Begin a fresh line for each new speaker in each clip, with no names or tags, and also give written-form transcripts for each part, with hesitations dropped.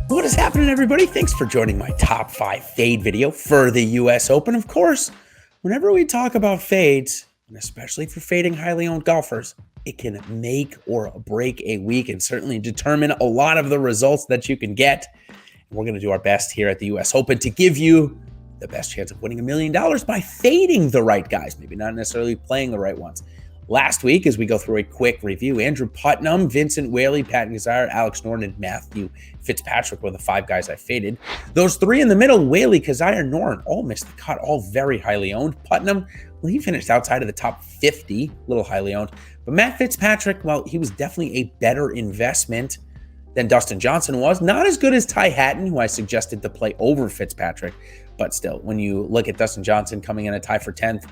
What is happening, everybody? Thanks for joining my top 5 fade video for the US Open. Of course, whenever we talk about fades, and especially for fading highly owned golfers, it can make or break a week and certainly determine a lot of the results that you can get. And we're going to do our best here at the US Open to give you the best chance of winning $1 million by fading the right guys, maybe not necessarily playing the right ones. Last week, as we go through a quick review, Andrew Putnam, Vincent Whaley, Pat Gazzara, Alex Norton, and Matthew Fitzpatrick were the 5 guys I faded. Those 3 in the middle, Whaley, Gazzara, Norton, all missed the cut, all very highly owned. Putnam, well, he finished outside of the top 50, a little highly owned. But Matt Fitzpatrick, well, he was definitely a better investment than Dustin Johnson was. Not as good as Ty Hatton, who I suggested to play over Fitzpatrick. But still, when you look at Dustin Johnson coming in a tie for 10th,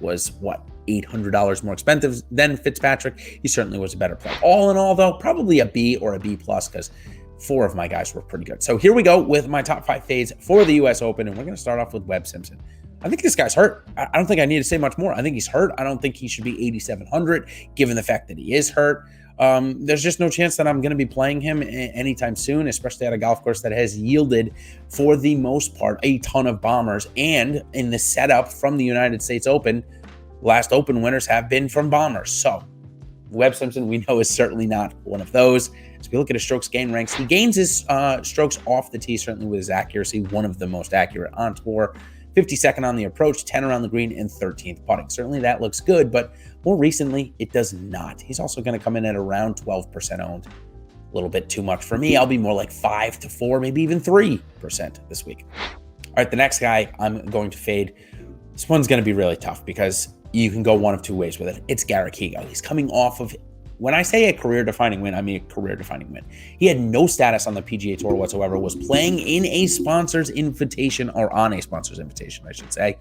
was what, $800 more expensive than Fitzpatrick. He certainly was a better play. All in all, though, probably a B or a B plus because 4 of my guys were pretty good. So here we go with my top 5 fades for the US Open, and we're going to start off with Webb Simpson. I think this guy's hurt. I don't think I need to say much more. I think he's hurt. I don't think he should be 8,700 given the fact that he is hurt. There's just no chance that I'm going to be playing him anytime soon, especially at a golf course that has yielded, for the most part, a ton of bombers. And in the setup from the United States Open, last Open winners have been from bombers. So Webb Simpson, we know, is certainly not one of those. As we look at his strokes gain ranks, he gains his strokes off the tee, certainly with his accuracy, one of the most accurate on tour. 52nd on the approach, 10 around the green, and 13th putting. Certainly that looks good, but more recently, it does not. He's also going to come in at around 12% owned. A little bit too much for me. I'll be more like 5 to 4, maybe even 3% this week. All right, the next guy I'm going to fade. This one's going to be really tough because you can go one of 2 ways with it. It's Garrick Higgo. He's coming off of, when I say a career-defining win, I mean a career-defining win. He had no status on the PGA Tour whatsoever, was playing in a sponsor's invitation, or on a sponsor's invitation, I should say,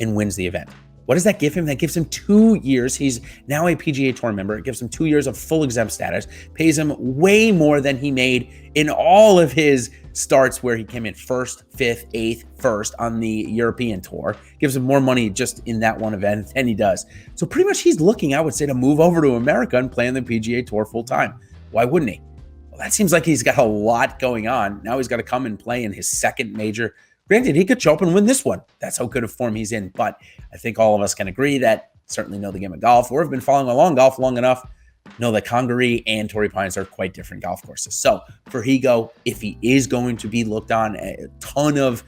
and wins the event. What does that give him? That gives him 2 years. He's now a PGA Tour member. It gives him 2 years of full exempt status, pays him way more than he made in all of his starts where he came in 1st, 5th, 8th, 1st on the European Tour. Gives him more money just in that one event than he does. So pretty much he's looking, I would say, to move over to America and play on the PGA Tour full time. Why wouldn't he? Well, that seems like he's got a lot going on. Now he's got to come and play in his 2nd major. Granted, he could show up and win this one. That's how good a form he's in. But I think all of us can agree that certainly know the game of golf, or have been following along golf long enough, know that Congaree and Torrey Pines are quite different golf courses. So for Higgo, if he is going to be looked on, a ton of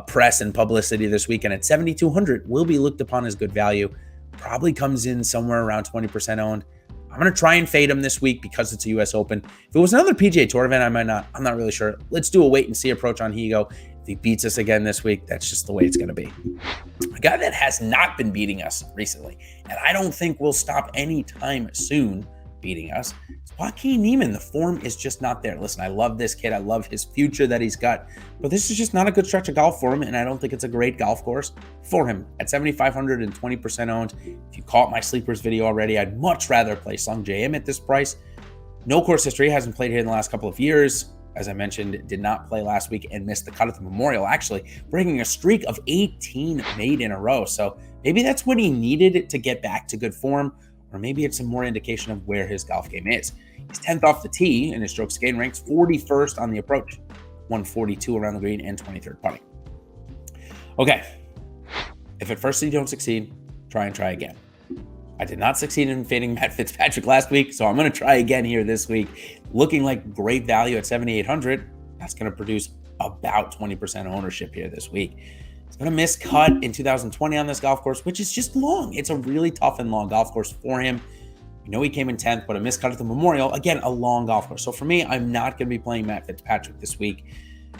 press and publicity this weekend at 7,200 will be looked upon as good value. Probably comes in somewhere around 20% owned. I'm going to try and fade him this week because it's a US Open. If it was another PGA Tour event, I might not. I'm not really sure. Let's do a wait and see approach on Higgo. If he beats us again this week, that's just the way it's going to be. A guy that has not been beating us recently, and I don't think will stop anytime soon beating us, is Joaquin Niemann. The form is just not there. Listen, I love this kid. I love his future that he's got, but this is just not a good stretch of golf for him, and I don't think it's a great golf course for him. At 7,500 and 20% owned, if you caught my sleepers video already, I'd much rather play Sung J M at this price. No course history, hasn't played here in the last couple of years. As I mentioned, did not play last week and missed the cut at the Memorial, actually breaking a streak of 18 made in a row. So maybe that's what he needed to get back to good form, or maybe it's a more indication of where his golf game is. He's 10th off the tee, and his strokes gain ranks 41st on the approach, 142 around the green, and 23rd putting. Okay, if at first you don't succeed, try again. I did not succeed in fading Matt Fitzpatrick last week, so I'm going to try again here this week. Looking like great value at 7,800. That's going to produce about 20% ownership here this week. He's going to miss cut in 2020 on this golf course, which is just long. It's a really tough and long golf course for him. You know he came in 10th, but a missed cut at the Memorial. Again, a long golf course. So for me, I'm not going to be playing Matt Fitzpatrick this week.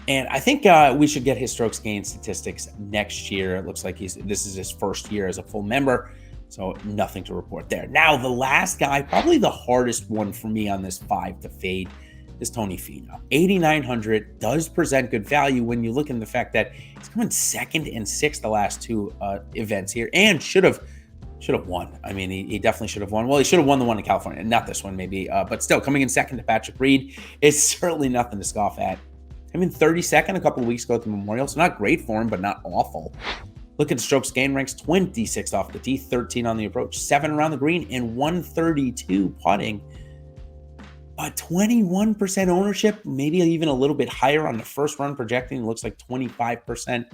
And I think we should get his strokes gain statistics next year. It looks like this is his first year as a full member. So nothing to report there. Now, the last guy, probably the hardest one for me on this 5 to fade, is Tony Finau. 8,900 does present good value when you look at the fact that he's coming 2nd and 6th the last 2 events here, and should have won. I mean, he definitely should have won. Well, he should have won the one in California, not this one maybe, but still coming in 2nd to Patrick Reed is certainly nothing to scoff at. I mean, 32nd a couple of weeks ago at the Memorial, so not great for him, but not awful. Look at the strokes gain ranks, 26th off the tee, 13 on the approach, 7 around the green, and 132 putting. But 21% ownership, maybe even a little bit higher on the first run projecting. It looks like 25%.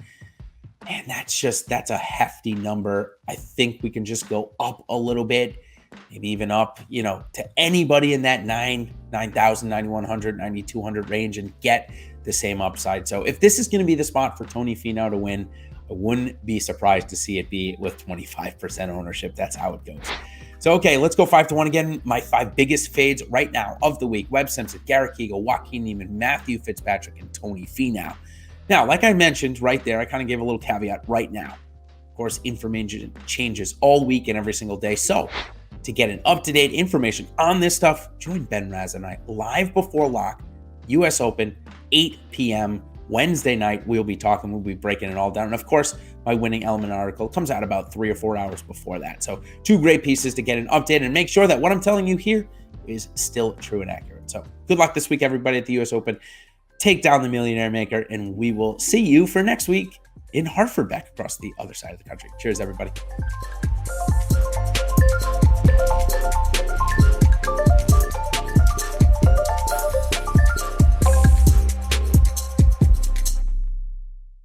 And that's a hefty number. I think we can just go up a little bit, maybe even up, to anybody in that 9,000, 9,100, 9,200 range and get the same upside. So if this is going to be the spot for Tony Finau to win, I wouldn't be surprised to see it be with 25% ownership. That's how it goes. So, okay, let's go 5-1 again. My 5 biggest fades right now of the week: Webb Simpson, Garrett Kegel, Joaquin Niemann, Matthew Fitzpatrick, and Tony Finau. Now, like I mentioned right there, I kind of gave a little caveat right now. Of course, information changes all week and every single day. So to get an up-to-date information on this stuff, join Ben Raz and I live before lock, US Open, 8 p.m. Wednesday night. We'll be breaking it all down. And of course, my winning element article comes out about 3 or 4 hours before that. So 2 great pieces to get an update and make sure that what I'm telling you here is still true and accurate. So good luck this week, everybody, at the US Open. Take down the Millionaire Maker, and we will see you for next week in Hartford, back across the other side of the country. Cheers, everybody.